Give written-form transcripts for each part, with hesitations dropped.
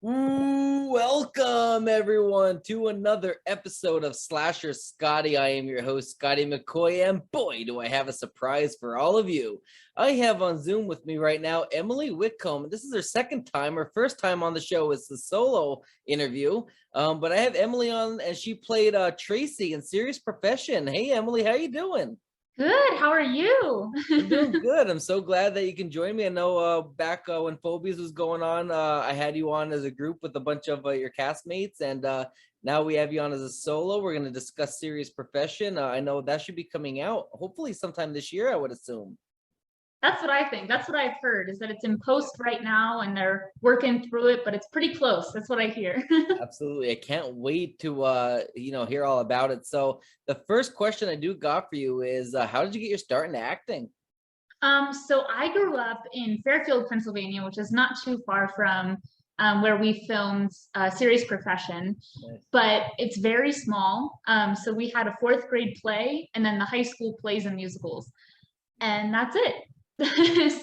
Welcome everyone to another episode of Slasher Scotty. I am your host, Scotty McCoy, and boy, do I have a surprise for all of you. I have on Zoom with me right now Emily Whitcomb. This is her second time. Her first time on the show is the solo interview, but I have Emily on, and she played Tracy in Serious Profession. Hey, Emily, how you doing? Good. How are you? I'm doing good. I'm so glad that you can join me. I know back when Phobies was going on, I had you on as a group with a bunch of your castmates, and now we have you on as a solo. We're going to discuss Serious Profession. I know that should be coming out hopefully sometime this year, I would assume. That's what I think. That's what I've heard is that it's in post right now and they're working through it, but it's pretty close. That's what I hear. Absolutely. I can't wait to hear all about it. So the first question I do got for you is how did you get your start in acting? So I grew up in Fairfield, Pennsylvania, which is not too far from where we filmed Serious Profession, Nice. but it's very small. So we had a fourth grade play and then the high school plays and musicals, and that's it.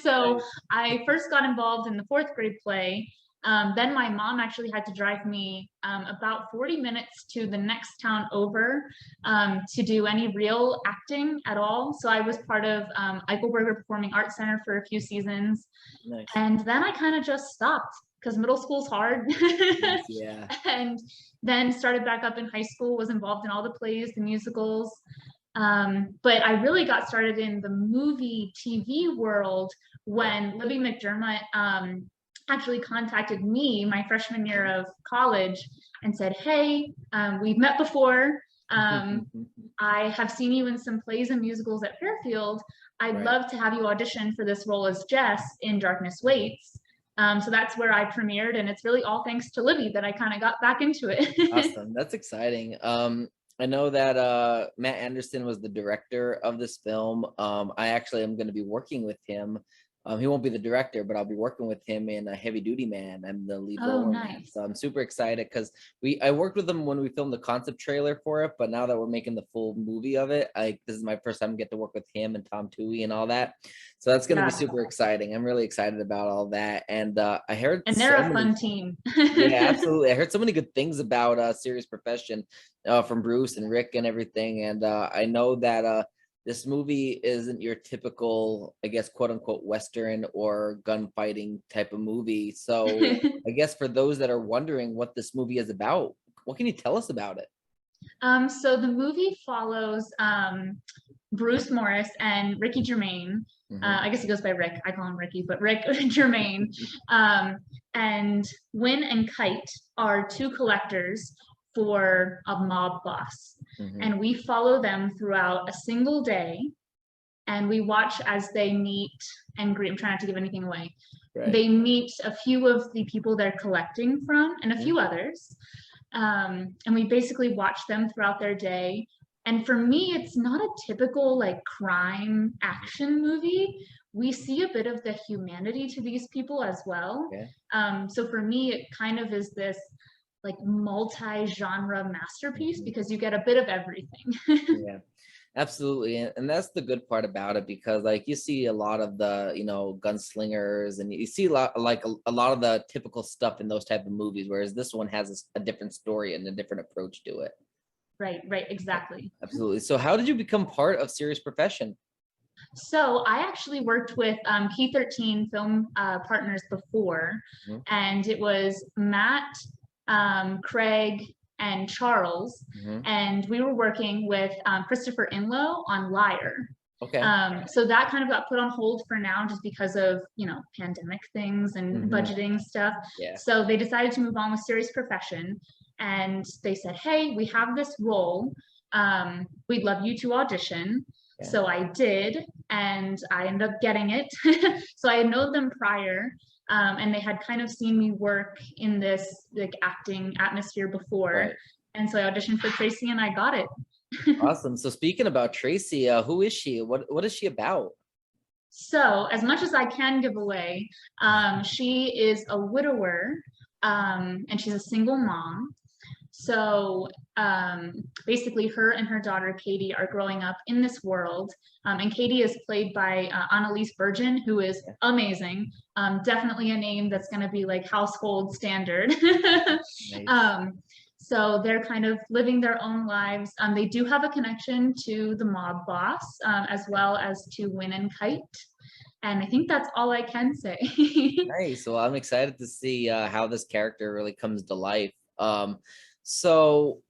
So Nice. I first got involved in the fourth grade play. Then my mom actually had to drive me about 40 minutes to the next town over to do any real acting at all. So I was part of Eichelberger Performing Arts Center for a few seasons. Nice. And then I kind of just stopped because middle school's hard. Yeah. And then started back up in high school, was involved in all the plays, the musicals. But I really got started in the movie TV world when Libby McDermott actually contacted me my freshman year of college and said, "Hey, we've met before. I have seen you in some plays and musicals at Fairfield. I'd Right. love to have you audition for this role as Jess in Darkness Waits." So that's where I premiered, and it's really all thanks to Libby that I kind of got back into it. Awesome. That's exciting. I know that Matt Anderson was the director of this film. I actually am going to be working with him. He won't be the director, but I'll be working with him in a Heavy Duty Man. I'm the lead Oh, role in that. nice. So I'm super excited because I worked with him when we filmed the concept trailer for it, but now that we're making the full movie of it, this is my first time to get to work with him and Tom Toohey and all that. So that's going to be Yeah. super exciting. I'm really excited about all that. And I heard And so they're a many. fun team. Yeah, absolutely. I heard so many good things about Serious Profession from Bruce and Rick and everything. And I know that this movie isn't your typical, I guess, quote unquote, Western or gunfighting type of movie. So I guess for those that are wondering what this movie is about, what can you tell us about it? So the movie follows Bruce Morris and Ricky Germain. I guess he goes by Rick. I call him Ricky, but Rick Germain. And Win and Kite are two collectors for a mob boss. And we follow them throughout a single day. And we watch as they meet and greet. I'm trying not to give anything away. Right. They meet a few of the people they're collecting from and a few others. And we basically watch them throughout their day. And for me, it's not a typical like crime action movie. We see a bit of the humanity to these people as well. Okay. So for me, it kind of is this like multi-genre masterpiece because you get a bit of everything. Yeah. Absolutely. And that's the good part about it, because like you see a lot of the, gunslingers, and you see a lot like a lot of the typical stuff in those type of movies, whereas this one has a different story and a different approach to it. Right, exactly. Absolutely. So how did you become part of Serious Profession? So I actually worked with P13 film partners before, and it was Matt, Craig, and Charles, and we were working with Christopher Inlow on Liar. Okay. So that kind of got put on hold for now just because of, pandemic things and budgeting stuff. Yeah. So they decided to move on with Serious Profession, and they said, "Hey, we have this role. We'd love you to audition." Yeah. So I did, and I ended up getting it. So I had known them prior, and they had kind of seen me work in this like acting atmosphere before. Right. And so I auditioned for Tracy and I got it. Awesome. So speaking about Tracy, who is she? What is she about? So as much as I can give away, she is a widower, and she's a single mom. So basically, her and her daughter Katie are growing up in this world, and Katie is played by Annalise Bergen, who is amazing. Definitely a name that's going to be like household standard. Nice. So they're kind of living their own lives. They do have a connection to the mob boss, as well as to Win and Kite. And I think that's all I can say. Nice. Well, I'm excited to see how this character really comes to life. So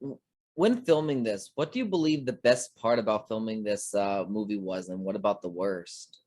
when filming this, what do you believe the best part about filming this movie was, and what about the worst?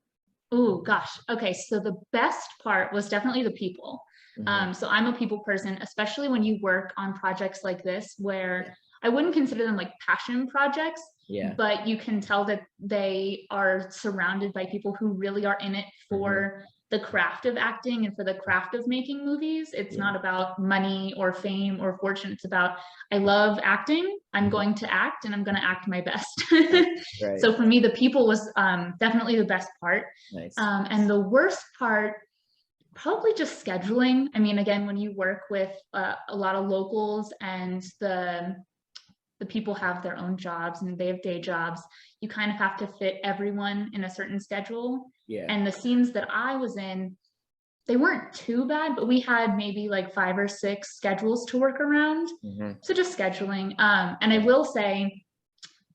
Oh gosh. Okay. So the best part was definitely the people. Mhm. So I'm a people person, especially when you work on projects like this, Yeah. where I wouldn't consider them like passion projects, Yeah. but you can tell that they are surrounded by people who really are in it Mhm. for the craft of acting and for the craft of making movies. It's Yeah. not about money or fame or fortune. It's about, I love acting. I'm Mhm. going to act and I'm going to act my best. Right. Right. So for me, the people was definitely the best part. Nice. And the worst part, probably just scheduling. I mean, again, when you work with a lot of locals and the people have their own jobs and they have day jobs, you kind of have to fit everyone in a certain schedule. Yeah. And the scenes that I was in, they weren't too bad, but we had maybe like 5 or 6 schedules to work around. Mhm. So just scheduling. And I will say,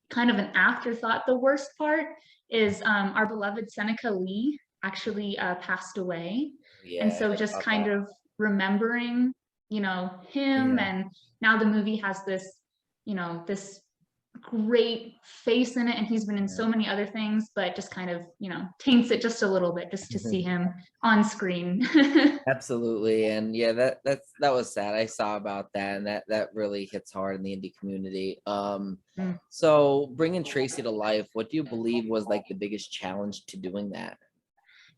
kind of an afterthought, the worst part is our beloved Seneca Lee actually passed away. And Yeah, I so heard just about kind that. of remembering, him, Yeah. and now the movie has this, this great face in it, and he's been in Yeah. so many other things, but just kind of, taints it just a little bit just to see him on screen. Absolutely. And yeah, that was sad. I saw about that, and that really hits hard in the indie community. Mm. So bringing Tracy to life, what do you believe was like the biggest challenge to doing that?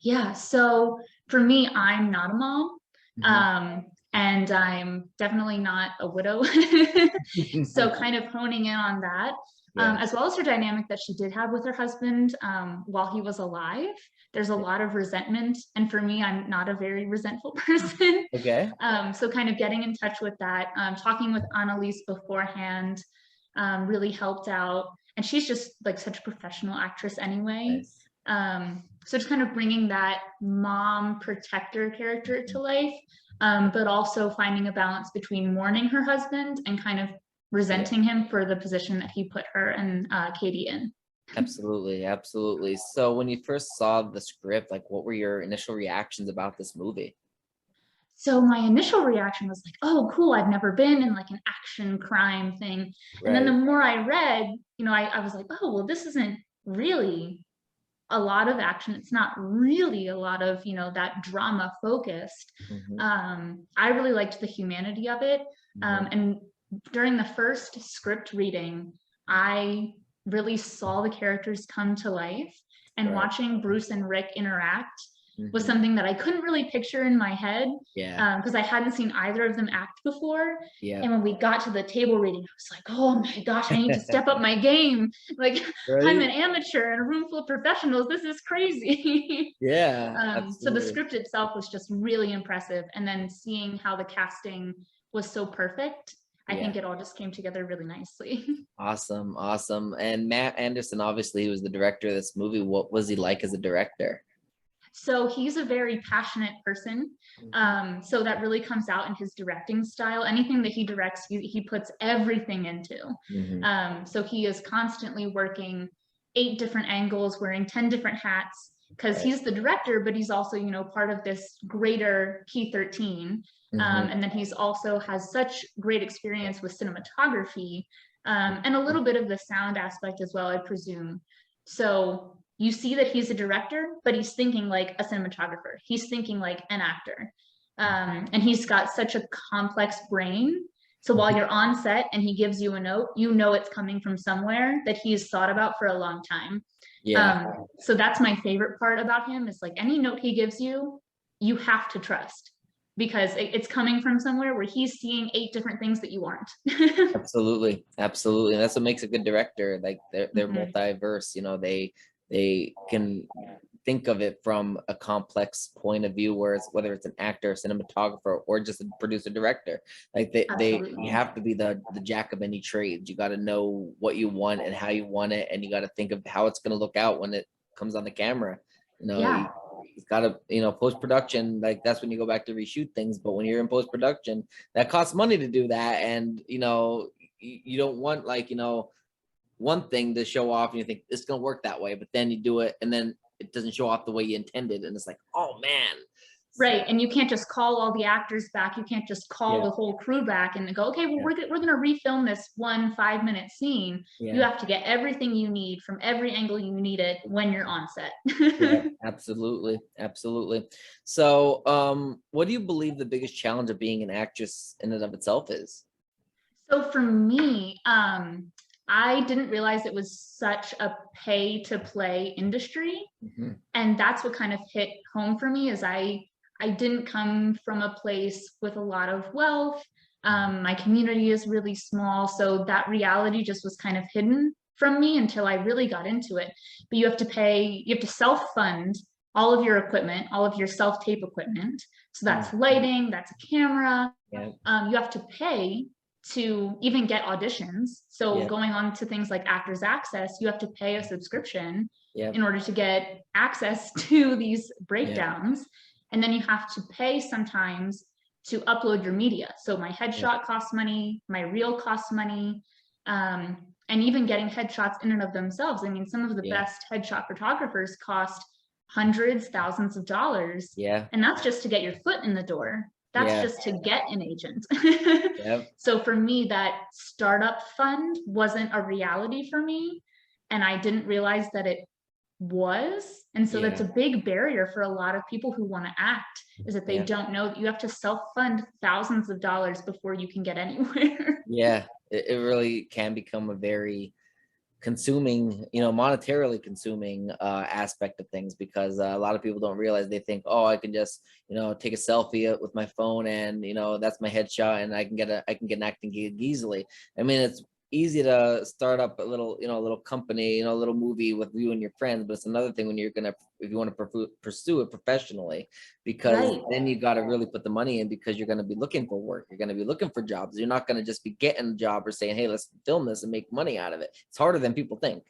Yeah, so for me, I'm not a mom. Mhm. Um, and I'm definitely not a widow. So kind of honing in on that, Yeah. as well as her dynamic that she did have with her husband while he was alive. There's a Yeah. lot of resentment. And for me, I'm not a very resentful person. Okay. So kind of getting in touch with that, talking with Annalise beforehand really helped out. And she's just like such a professional actress anyway. Nice. So just kind of bringing that mom protector character to Mhm. life, but also finding a balance between mourning her husband and kind of Yeah. resenting him for the position that he put her and Katie in. Absolutely. Absolutely. So when you first saw the script, like what were your initial reactions about this movie? So my initial reaction was like, oh, cool, I've never been in like an action crime thing. And then the Right. more I read, I was like, oh, well, this isn't really a lot of action. It's not really a lot of, that drama focused. Hmm. I really liked the humanity of it. Hmm. And during the first script reading, I really saw the characters come to life. And Right. watching Bruce and Rick interact was Hmm. something that I couldn't really picture in my head Yeah. because I hadn't seen either of them act before. Yeah. And when we got to the table reading, I was like, oh my gosh, I need to step up my game. Like, I'm Right. an amateur in a room full of professionals. This is crazy. Yeah. So the Absolutely. script itself was just really impressive. And then seeing how the casting was so perfect, I Yeah. think it all just came together really nicely. Awesome. Awesome. And Matt Anderson, obviously, he was the director of this movie. What was he like as a director? So he's a very passionate person. So that really comes out in his directing style. Anything that he directs, he puts everything into. Hmm. So he is constantly working 8 different angles, wearing 10 different hats, because Right. he's the director, but he's also, part of this greater P13. Hmm. And then he's also has such great experience with cinematography and a little bit of the sound aspect as well, I presume. So you see that he's a director, but he's thinking like a cinematographer. He's thinking like an actor. And he's got such a complex brain. So while you're on set and he gives you a note, it's coming from somewhere that he's thought about for a long time. Yeah. So that's my favorite part about him is like any note he gives you, you have to trust because it's coming from somewhere where he's seeing 8 different things that you aren't. Absolutely. Absolutely. And that's what makes a good director. Like they're both Mhm. diverse. They can think of it from a complex point of view, whether it's an actor, cinematographer, or just a producer director. Like you have to be the jack of any trades. You got to know what you want and how you want it, and you got to think of how it's going to look out when it comes on the camera. It's got to, post-production, like that's when you go back to reshoot things. But when you're in post-production, that costs money to do that. And, you don't want one thing to show off and you think it's going to work that way, but then you do it and then it doesn't show off the way you intended. And it's like, oh man. Right. And you can't just call all the actors back. You can't just call the whole crew back and go, okay, well, we're going to refilm this 1 5-minute scene. You have to get everything you need from every angle you need it when you're on set. Absolutely. So what do you believe the biggest challenge of being an actress in and of itself is? So for me, I didn't realize it was such a pay to play industry. And that's what kind of hit home for me is I didn't come from a place with a lot of wealth. My community is really small. So that reality just was kind of hidden from me until I really got into it. But you have to self-fund all of your equipment, all of your self-tape equipment. So that's lighting, that's a camera. You have to pay to even get auditions. So going on to things like Actors Access, you have to pay a subscription in order to get access to these breakdowns. And then you have to pay sometimes to upload your media. So my headshot costs money, my reel costs money, and even getting headshots in and of themselves. I mean, some of the best headshot photographers cost hundreds, thousands of dollars. And that's just to get your foot in the door. That's just to get an agent. So for me, that startup fund wasn't a reality for me. And I didn't realize that it was. And so that's a big barrier for a lot of people who want to act, is that they don't know that you have to self-fund thousands of dollars before you can get anywhere. It really can become a very consuming, monetarily consuming aspect of things, because a lot of people don't realize, they think, oh, I can just, take a selfie with my phone and, that's my headshot and I can get an acting gig easily. I mean, it's easy to start up a little company, a little movie with you and your friends, but it's another thing when if you want to pursue it professionally, because then you got to really put the money in, because you're going to be looking for work, you're going to be looking for jobs. You're not going to just be getting a job or saying, hey, let's film this and make money out of it. It's harder than people think.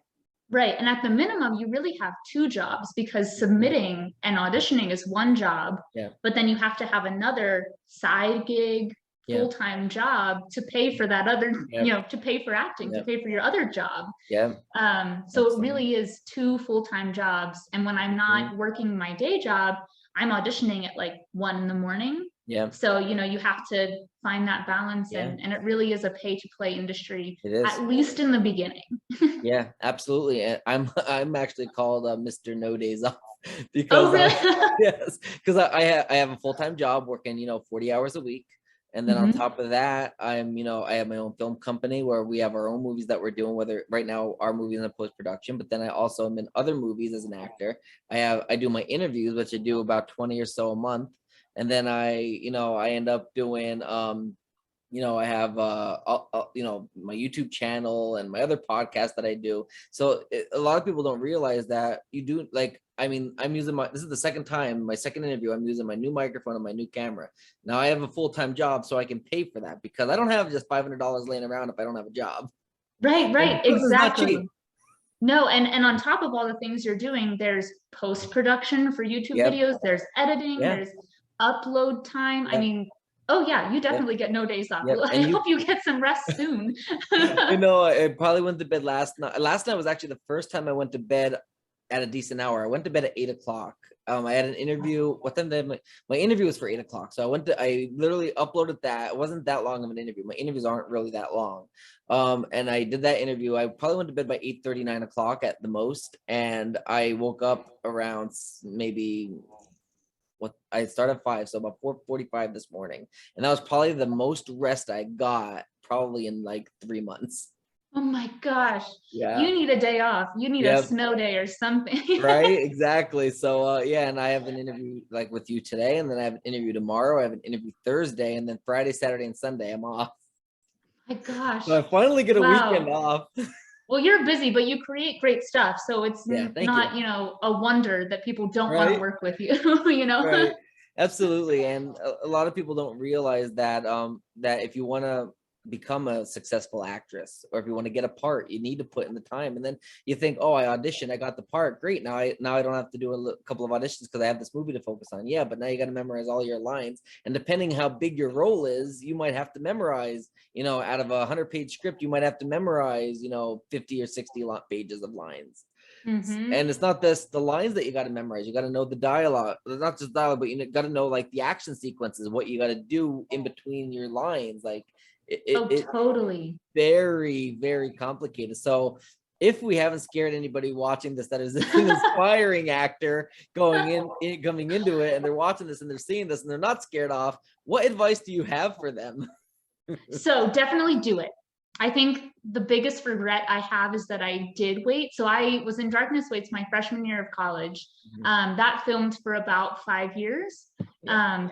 Right. And at the minimum, you really have 2 jobs, because submitting and auditioning is one job, but then you have to have another side gig, full-time job to pay for that other, to pay for acting, to pay for your other job. So it really is 2 full-time jobs. And when I'm not working my day job, I'm auditioning at like 1 in the morning. So, you have to find that balance, and it really is a pay to play industry, at least in the beginning. Absolutely. And I'm actually called Mr. No Days Off, because because I have a full-time job working, 40 hours a week. And then on top of that, I have my own film company where we have our own movies that we're doing, whether right now our movie is in post-production, but then I also am in other movies as an actor. I do my interviews, which I do about 20 or so a month. And then I end up doing, I have, my YouTube channel and my other podcast that I do. So a lot of people don't realize that you do, like, I mean, this is the second time, my second interview, I'm using my new microphone and my new camera. Now I have a full-time job, so I can pay for that, because I don't have just $500 laying around if I don't have a job. Right, exactly. No, and on top of all the things you're doing, there's post-production for YouTube videos, there's editing, there's upload time. I mean, oh yeah, you definitely get no days off. I hope you get some rest soon. I probably went to bed last night. Last night was actually the first time I went to bed at a decent hour. I went to bed at 8 o'clock. I had an interview. What time did my interview was for 8 o'clock. So I literally uploaded that. It wasn't that long of an interview. My interviews aren't really that long. And I did that interview. I probably went to bed by 8:30, 9 o'clock at the most. And I woke up around maybe, I started at 5, so about 4:45 this morning. And that was probably the most rest I got probably in like 3 months. Oh my gosh. You need a day off. You need a snow day or something. Right, exactly. So and I have an interview like with you today, and then I have an interview tomorrow. I have an interview Thursday, and then Friday, Saturday, and Sunday I'm off. My gosh. So I finally get a weekend off. Well, you're busy, but you create great stuff. So it's Yeah, thank you. not, a wonder that people don't want to Right. work with you. Right. Absolutely. And a lot of people don't realize that that if you want to become a successful actress, or if you want to get a part, you need to put in the time. And then you think, oh, I auditioned, I got the part, great. Now I don't have to do a couple of auditions because I have this movie to focus on. Yeah, but now you got to memorize all your lines. And depending how big your role is, you might have to memorize, out of a 100-page script, you might have to memorize, 50 or 60 pages of lines. Hmm. And it's not the lines that you got to memorize. You got to know the dialogue, not just dialogue, but you got to know like the action sequences, what you got to do in between your lines. Like Oh, it totally. very, very complicated. So if we haven't scared anybody watching this that is an aspiring actor coming into it, and they're watching this and they're seeing this and they're not scared off, what advice do you have for them? So definitely do it. I think the biggest regret I have is that I did wait. So I was in Darkness Waits my freshman year of college. That filmed for about 5 years,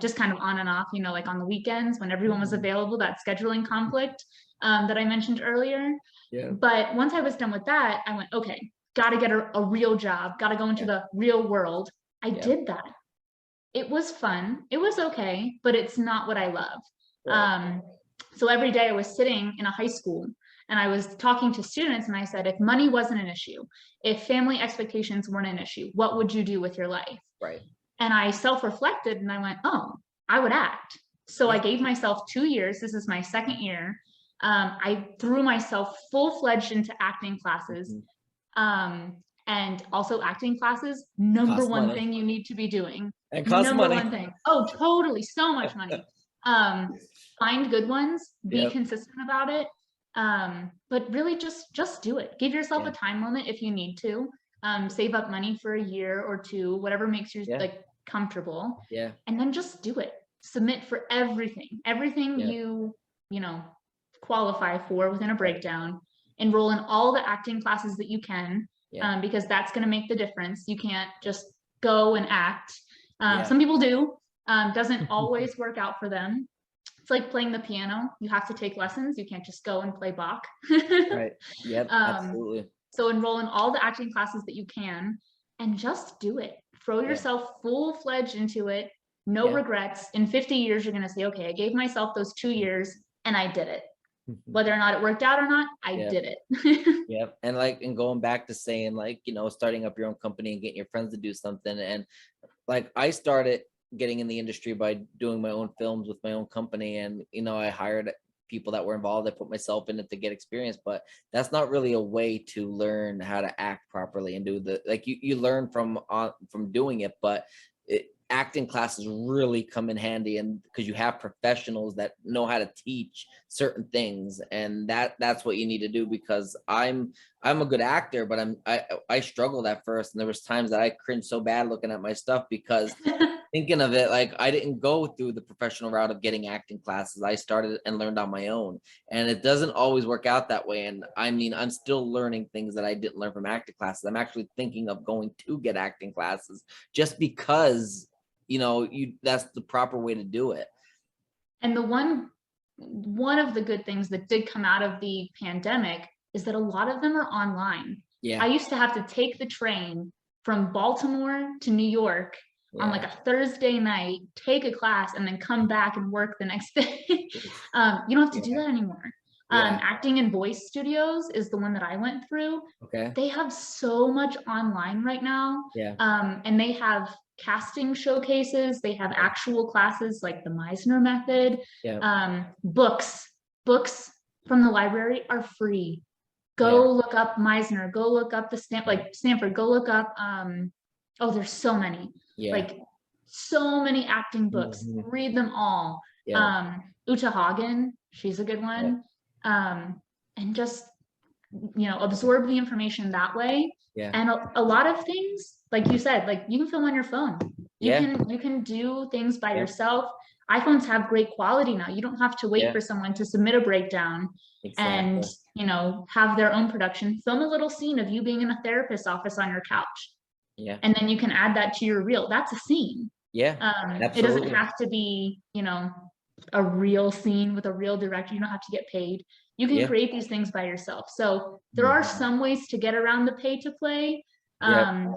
just kind of on and off, like on the weekends when everyone was available, that scheduling conflict that I mentioned earlier. Yeah. But once I was done with that, I went, okay, got to get a real job, got to go into the real world. I did that. It was fun. It was okay, but it's not what I love. Right. So every day I was sitting in a high school and I was talking to students and I said, if money wasn't an issue, if family expectations weren't an issue, what would you do with your life? Right. And I self-reflected and I went, oh, I would act. So I gave myself 2 years. This is my second year. I threw myself full-fledged into acting classes. And also acting classes, number one thing you need to be doing. And costs Number money. one thing. Oh, totally. So much money. Find good ones, be consistent about it. But really just do it. Give yourself a time limit if you need to. Save up money for a year or two, whatever makes you like comfortable. Yeah. And then just do it. Submit for everything you qualify for within a breakdown. Enroll in all the acting classes that you can, because that's going to make the difference. You can't just go and act. Some people do. Doesn't always work out for them. It's like playing the piano. You have to take lessons. You can't just go and play Bach. Right. Yep. Absolutely. So enroll in all the acting classes that you can and just do it. Throw yourself full-fledged into it. No regrets. In 50 years, you're going to say, okay, I gave myself those 2 years and I did it. Whether or not it worked out or not, I did it. Yep. And going back to saying starting up your own company and getting your friends to do something. And like I started getting in the industry by doing my own films with my own company, and I hired people that were involved. I put myself in it to get experience, but that's not really a way to learn how to act properly and do you learn from doing it, but acting classes really come in handy, and because you have professionals that know how to teach certain things, and that's what you need to do. Because I'm a good actor, but I struggled at first, and there was times that I cringed so bad looking at my stuff because thinking of it, like I didn't go through the professional route of getting acting classes. I started and learned on my own, and it doesn't always work out that way. And I mean, I'm still learning things that I didn't learn from acting classes. I'm actually thinking of going to get acting classes just because that's the proper way to do it. And one of the good things that did come out of the pandemic is that a lot of them are online. I used to have to take the train from Baltimore to New York on like a Thursday night, take a class, and then come back and work the next day. You don't have to do that anymore. Acting and Voice Studios is the one that I went through. Okay. They have so much online right now. And they have casting showcases. They have actual classes like the Meisner method. Books from the library are free. Go look up Meisner. Go look up the Stanford. Go look up. There's so many. Like so many acting books. Read them all. Uta Hagen, she's a good one. And just absorb the information that way. And a lot of things, like you said, like you can film on your phone. You can do things by yourself. iPhones have great quality now. You don't have to wait for someone to submit a breakdown and have their own production. Film a little scene of you being in a therapist's office on your couch. And then you can add that to your reel. That's a scene. It doesn't have to be, a real scene with a real director. You don't have to get paid. you can Yeah. create these things by yourself. So there are some ways to get around the pay to play. Yep.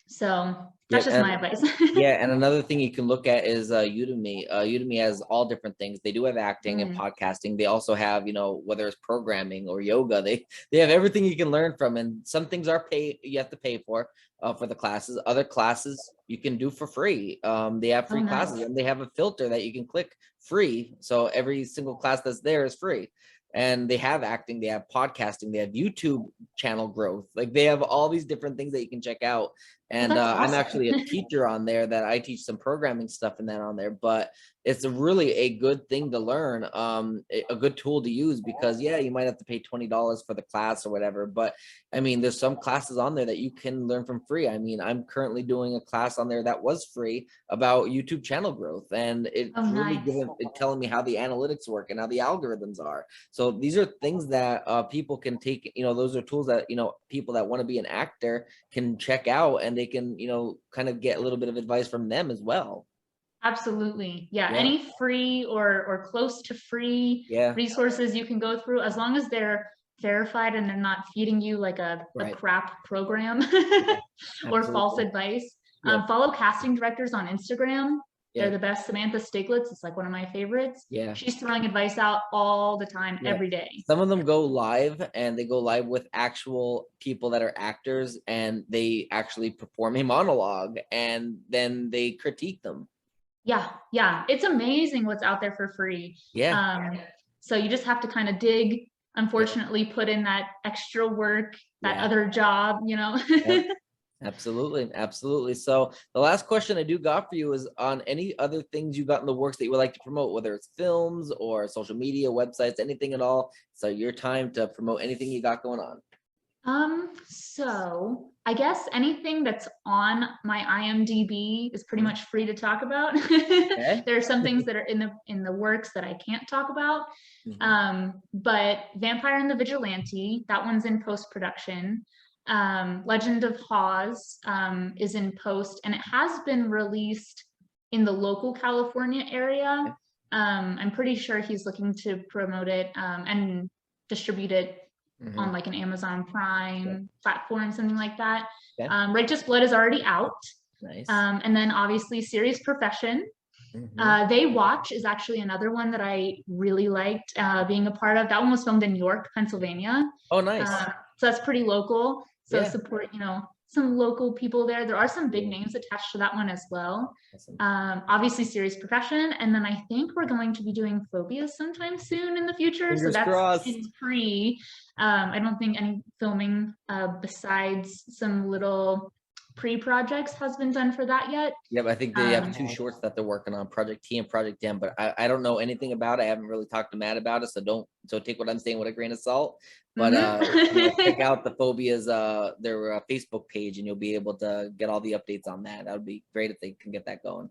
So that's Yep. just my advice. Yeah, and another thing you can look at is Udemy. Udemy has all different things. They do have acting and podcasting. They also have, you know, whether it's programming or yoga, they have everything you can learn from. And some things are you have to pay for the classes. Other classes you can do for free. They have free classes, and they have a filter that you can click free. So every single class that's there is free. And they have acting, they have podcasting, they have YouTube channel growth. Like they have all these different things that you can check out. And awesome. I'm actually a teacher on there that I teach some programming stuff and that on there, but it's really a good thing to learn, a good tool to use, because yeah, you might have to pay $20 for the class or whatever. But I mean, there's some classes on there that you can learn from free. I mean, I'm currently doing a class on there that was free about YouTube channel growth, and it's really telling me how the analytics work and how the algorithms are. So these are things that people can take, you know, those are tools that, you know, people that want to be an actor can check out, and they can, you know, kind of get a little bit of advice from them as well. Absolutely. Yeah. Any free or close to free resources you can go through, as long as they're verified and they're not feeding you like a crap program or false advice. Follow casting directors on Instagram. They're the best. Samantha Stiglitz is like one of my favorites. Yeah. She's throwing advice out all the time, every day. Some of them go live, and they go live with actual people that are actors, and they actually perform a monologue, and then they critique them. Yeah. Yeah. It's amazing what's out there for free. Yeah. So you just have to kind of dig, unfortunately, put in that extra work, that other job, you know. Absolutely. Absolutely. So the last question I do got for you is on any other things you got in the works that you would like to promote, whether it's films or social media, websites, anything at all. So your time to promote anything you got going on. So I guess anything that's on my IMDb is pretty much free to talk about. There are some things that are in the works that I can't talk about. But Vampire and the Vigilante, that one's in post-production. Legend of Hawes is in post, and it has been released in the local California area. I'm pretty sure he's looking to promote it and distribute it on like an Amazon Prime platform, something like that. Righteous Blood is already out. Nice. And then obviously Serious Profession. They Watch is actually another one that I really liked being a part of. That one was filmed in York, Pennsylvania. Oh, nice. So that's pretty local. So support, you know, some local people there. There are some big names attached to that one as well. Obviously Serious Profession. And then I think we're going to be doing Phobia sometime soon in the future. Fingers so that's crossed. pre. I don't think any filming besides some little pre-projects has been done for that yet. Yep, I think they have 2 shorts that they're working on, Project T and Project M, but I don't know anything about it. I haven't really talked to Matt about it, so take what I'm saying with a grain of salt. But you know, check out the Phobias their Facebook page, and you'll be able to get all the updates on that. That would be great if they can get that going.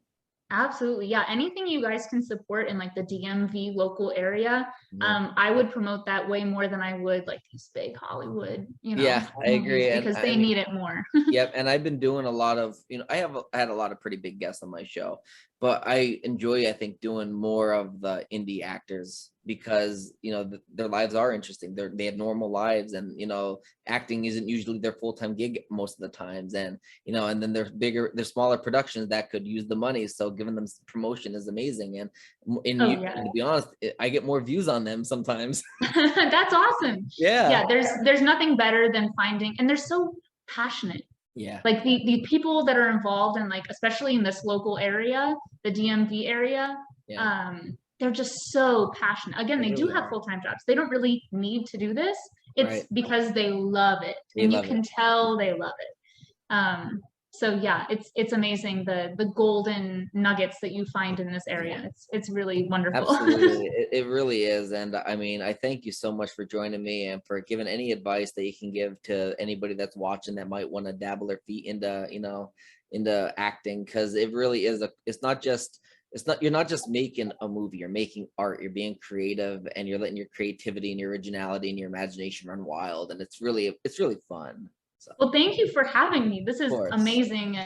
Absolutely. Yeah. Anything you guys can support in like the DMV local area, I would promote that way more than I would like these big Hollywood, you know. Yeah, I agree. Because they need it more. Yep. And I've been doing a lot of, you know, I had a lot of pretty big guests on my show, but I enjoy, I think, doing more of the indie actors, because, you know, their lives are interesting. They have normal lives, and, you know, acting isn't usually their full-time gig most of the times. And, you know, and then they're smaller productions that could use the money. So giving them promotion is amazing. And to be honest, I get more views on them sometimes. That's awesome. Yeah. There's nothing better than finding, and they're so passionate. Yeah. Like the people that are involved in, like, especially in this local area, the DMV area, they're just so passionate. Again, they do have full-time jobs. They don't really need to do this. It's because they love it. And you can tell they love it. So yeah, it's amazing, the golden nuggets that you find in this area. It's really wonderful. Absolutely. It really is. And I mean, I thank you so much for joining me and for giving any advice that you can give to anybody that's watching that might want to dabble their feet into, you know, into acting, because it really is you're not just making a movie, you're making art, you're being creative, and you're letting your creativity and your originality and your imagination run wild. And it's really fun. So. Well, thank you for having me. This is amazing.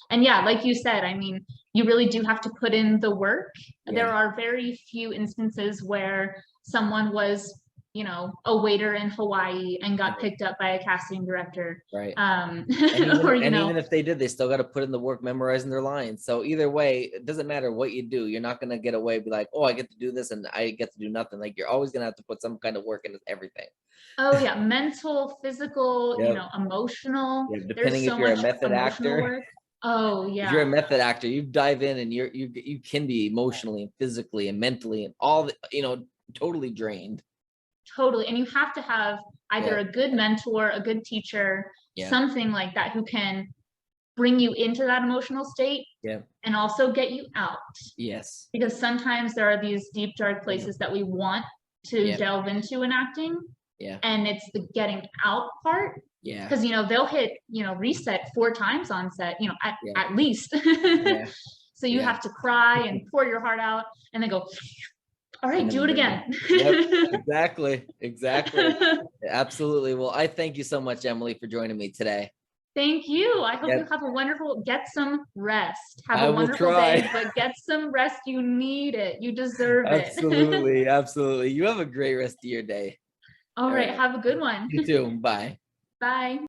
And yeah, like you said, I mean, you really do have to put in the work. There are very few instances where someone was a waiter in Hawaii and got picked up by a casting director. Right. And even if they did, they still got to put in the work memorizing their lines. So either way, it doesn't matter what you do. You're not going to get away, be like, oh, I get to do this and I get to do nothing. Like, you're always going to have to put some kind of work into everything. Oh yeah, mental, physical, emotional. Depending if you're a method actor. Work. Oh yeah. If you're a method actor, you dive in and you can be emotionally and physically and mentally and all the, totally drained. Totally. And you have to have either a good mentor, a good teacher, something like that, who can bring you into that emotional state and also get you out. Yes. Because sometimes there are these deep, dark places that we want to delve into in acting. Yeah. And it's the getting out part. Yeah. Because, they'll hit, reset 4 times on set, at least. So you have to cry and pour your heart out and then go, all right, do it again. Exactly. Absolutely. Well, I thank you so much, Emily, for joining me today. Thank you. I hope you have a wonderful, get some rest. Have a wonderful try. day, but get some rest. You need it. You deserve it. Absolutely. You have a great rest of your day. All right. Have a good one. You too. Bye. Bye.